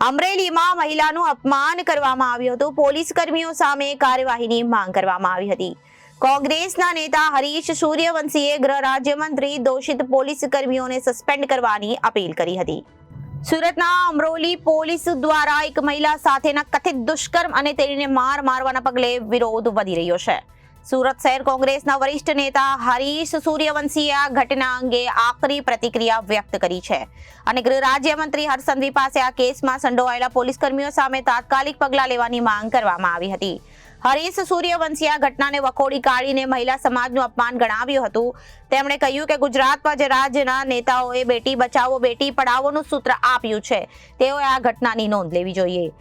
અમરેલીમાં મહિલાનું અપમાન કરવામાં આવ્યું હતું. પોલીસ કર્મીઓ સામે કાર્યવાહીની માંગ કરવામાં આવી હતી. કોંગ્રેસના નેતા હરીશ સૂર્યવંશીએ ગૃહ રાજ્યમંત્રી દોષિત પોલીસ કર્મીઓને સસ્પેન્ડ કરવાની અપીલ કરી હતી. સુરતના અમરોલી પોલીસ દ્વારા એક મહિલા સાથેના કથિત દુષ્કર્મ અને તેણીને મારવાના પગલે વિરોધ વધી રહ્યો છે. સુરત શહેર કોંગ્રેસના વરિષ્ઠ નેતા હરીશ સૂર્યવંશીએ આ ઘટના અંગે આકરી પ્રતિક્રિયા વ્યક્ત કરી છે અને ગૃહ રાજ્યમંત્રી હર્ષ સંઘવી પાસે આ કેસમાં સંડોવાયેલા પોલીસ કર્મીઓ સામે તાત્કાલિક પગલાં લેવાની માંગ કરવામાં આવી હતી. હરીશ સૂર્યવંશીએ આ ઘટનાને વખોડી કાઢીને મહિલા સમાજનું અપમાન ગણાવ્યું હતું. તેમણે કહ્યું કે ગુજરાતમાં જે રાજ્યના નેતાઓએ બેટી બચાવો બેટી પઢાવોનું સૂત્ર આપ્યું છે તેઓએ આ ઘટનાની નોંધ લેવી જોઈએ.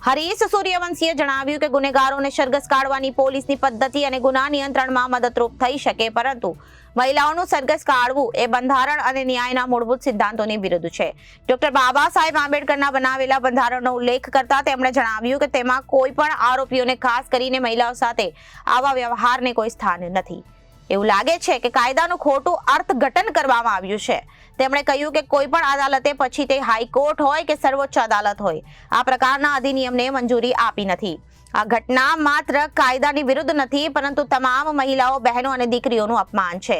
હરીશ સૂર્યવંશીએ જણાવ્યું કે ગુનેગારોને સરઘસ કાઢવાની પોલીસની પદ્ધતિ અને ગુના નિયંત્રણમાં મદદરૂપ થઈ શકે, પરંતુ મહિલાઓનું સરઘસ કાઢવું એ બંધારણ અને ન્યાયના મૂળભૂત સિદ્ધાંતોની વિરુદ્ધ છે. ડોક્ટર બાબા સાહેબ આંબેડકરના બનાવેલા બંધારણનો ઉલ્લેખ કરતા તેમણે જણાવ્યું કે તેમાં કોઈ પણ આરોપીઓને ખાસ કરીને મહિલાઓ સાથે આવા વ્યવહારને કોઈ સ્થાન નથી. એવું લાગે છે કે કાયદાનું ખોટું અર્થઘટન કરવામાં આવ્યું છે. તેમણે કહ્યું કે કોઈ પણ અદાલતે, પછી તે હાઈકોર્ટ હોય કે સર્વોચ્ચ અદાલત હોય, આ પ્રકારના અધિનિયમને મંજૂરી આપી નથી. આ ઘટના માત્ર કાયદાની વિરુદ્ધ નથી, પરંતુ તમામ મહિલાઓ, બહેનો અને દીકરીઓનું અપમાન છે.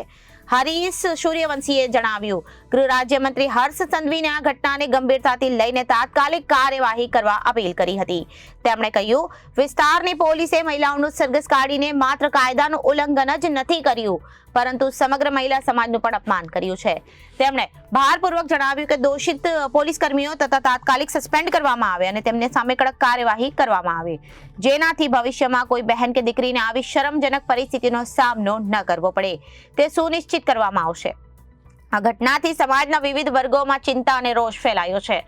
હરીશ સૂર્યવંશીએ જણાવ્યું. ગૃહ રાજ્યમંત્રી હર્ષ સંઘવીને આ ઘટનાને ગંભીરતાથી લઈને તાત્કાલિક કાર્યવાહી કરવા અપીલ કરી હતી. તેમણે કહ્યું, વિસ્તારની પોલીસે મહિલાઓનું સરઘસ કાઢીને માત્ર કાયદાનું ઉલ્લંઘન જ નથી કર્યું, પરંતુ સમગ્ર મહિલા સમાજનું પણ અપમાન કર્યું છે. તેમણે ભારપૂર્વક જણાવ્યું કે દોષિત પોલીસ કર્મીઓ તથા તાત્કાલિક સસ્પેન્ડ કરવામાં આવે અને તેમને સામે કડક કાર્યવાહી કરવામાં આવે, જેનાથી ભવિષ્યમાં કોઈ બહેન કે દીકરીને આવી શરમજનક પરિસ્થિતિનો સામનો ન કરવો પડે તે સુનિશ્ચિત કરવામાં આવશે. આ ઘટનાથી સમાજના વિવિધ વર્ગોમાં ચિંતા અને રોષ ફેલાયો છે.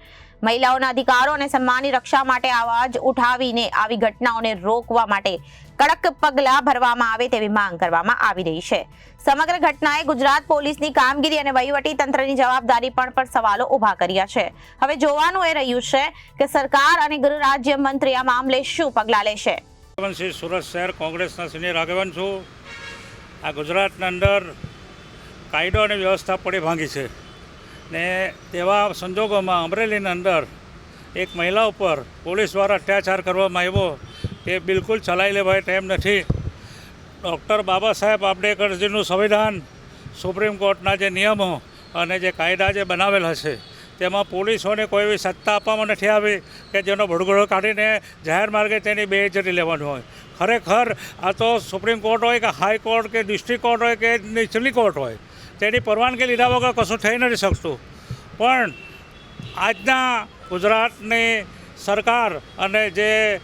મહિલાઓના અધિકારો અને સન્માનની રક્ષા માટે અવાજ ઉઠાવીને આવી ઘટનાઓને રોકવા માટે કડક પગલાં ભરવામાં આવે તેવી માંગ કરવામાં આવી રહી છે. સમગ્ર ઘટનાએ ગુજરાત પોલીસની કામગીરી અને વહીવટી તંત્રની જવાબદારી પર સવાલો ઉભા કર્યા છે. હવે જોવાનું એ રહ્યું છે કે સરકાર અને ગૃહ રાજ્યમંત્રી આ મામલે શું પગલાં લેશે. સુરત શહેર કોંગ્રેસના સિનિયર આગેવાન છું. આ ગુજરાતના અંદર કાયદો અને વ્યવસ્થા પડે ભાંગી છે ને તેવા સંજોગોમાં અમરેલીના અંદર એક મહિલા ઉપર પોલીસ દ્વારા અત્યાચાર કરવામાં આવ્યો તે બિલકુલ ચલાવી લેવાય તેમ નથી. ડૉક્ટર બાબા સાહેબ આંબેડકરજીનું સંવિધાન, સુપ્રીમ કોર્ટના જે નિયમો અને જે કાયદા જે બનાવેલા છે તેમાં પોલીસોને કોઈ એવી સત્તા આપવામાં નથી આવી કે જેનો ભડગડો કાઢીને જાહેર માર્ગે તેની બેઇજ્જતી લેવાની હોય. ખરેખર આ તો સુપ્રીમ કોર્ટ હોય કે હાઈકોર્ટ કે ડિસ્ટ્રિક્ટ કોર્ટ હોય કે નીચલી કોર્ટ હોય, તેની પરવાનગી લીધા વગર કશું થઈ નથી શકતું. પણ આજના ગુજરાતની સરકાર અને જે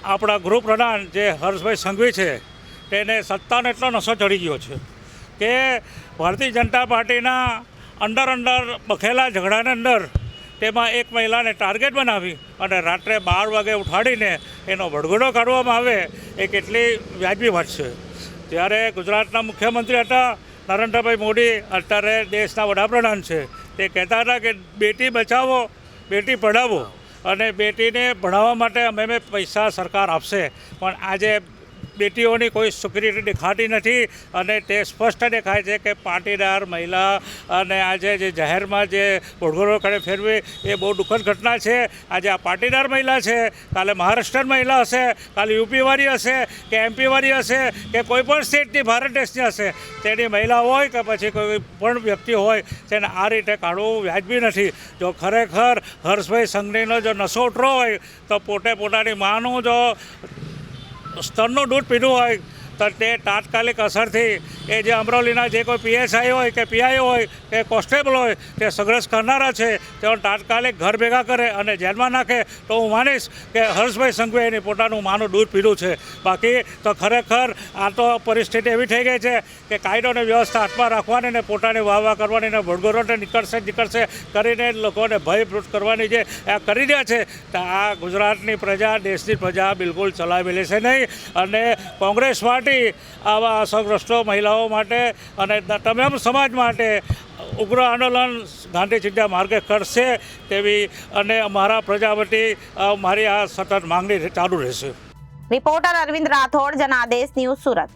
આપણા ગૃહપ્રધાન જે હર્ષભાઈ સંઘવી છે તેને સત્તાનો એટલો નશો ચડી ગયો છે કે ભારતીય જનતા પાર્ટીના અંદર બખેલા ઝઘડાના અંદર તેમાં એક મહિલાને ટાર્ગેટ બનાવી અને રાત્રે 12 વાગે ઉઠાડીને એનો ભડગડો કાઢવામાં આવે એ કેટલી વ્યાજબી વાત છે. ત્યારે ગુજરાતના મુખ્યમંત્રી હતા નરેન્દ્રભાઈ મોદી, અત્યારે દેશના વડાપ્રધાન છે, તે કહેતા હતા કે બેટી બચાવો બેટી પઢાવો અને બેટીને ભણાવવા માટે અમે પૈસા સરકાર આપશે. પણ આજે બેટીઓની કોઈ સિક્યુરિટી દેખાતી નથી અને તે સ્પષ્ટ દેખાય છે કે પાટીદાર મહિલા અને આજે જે જાહેરમાં જે ભડગડો કરે ફેરવી એ બહુ દુઃખદ ઘટના છે. આજે આ પાટીદાર મહિલા છે, કાલે મહારાષ્ટ્રની મહિલા હશે, કાલે યુપીવાળી હશે કે એમપીવાળી હશે કે કોઈ પણ સ્ટેટની ભારત દેશની હશે, તેની મહિલા હોય કે પછી કોઈ પણ વ્યક્તિ હોય તેને આ રીતે કાઢવું વ્યાજબી નથી. જો ખરેખર હર્ષભાઈ સંઘવીનો જો નશો ઉતરો હોય તો પોતાની માનું જો સ્તરનું દૂધ પીધું હોય તો તે તાત્કાલિક અસરથી એ જે અમરોલીના જે કોઈ પીએસઆઈ હોય કે પીઆઈ હોય કે કોન્સ્ટેબલ હોય તે સંઘર્ષ કરનારા છે તેઓ તાત્કાલિક ઘર ભેગા કરે અને જેલમાં નાખે તો હું માનીશ કે હર્ષભાઈ સંઘવીએ એની પોતાનું માનું દૂધ પીધું છે. બાકી તો ખરેખર આ તો પરિસ્થિતિ એવી થઈ ગઈ છે કે કાયદો અને વ્યવસ્થા હાથમાં રાખવાની ને પોતાની વાહ કરવાની ને ભડગડો નીકળશે કરીને લોકોને ભયભૂત કરવાની જે આ કરી રહ્યા છે તો આ ગુજરાતની પ્રજા, દેશની પ્રજા બિલકુલ ચલાવી લેશે નહીં. અને કોંગ્રેસ પાર્ટી આવા અસરગ્રસ્તો મહિલાઓ માટે અને તમામ સમાજ માટે ઉગ્ર આંદોલન ગાંધી ચિંતા માર્ગે કરશે તેવી અને અમારા પ્રજા વતી મારી આ સતત માંગણી ચાલુ રહેશે. Reporter Arvind Rathod, Janadesh news, Surat.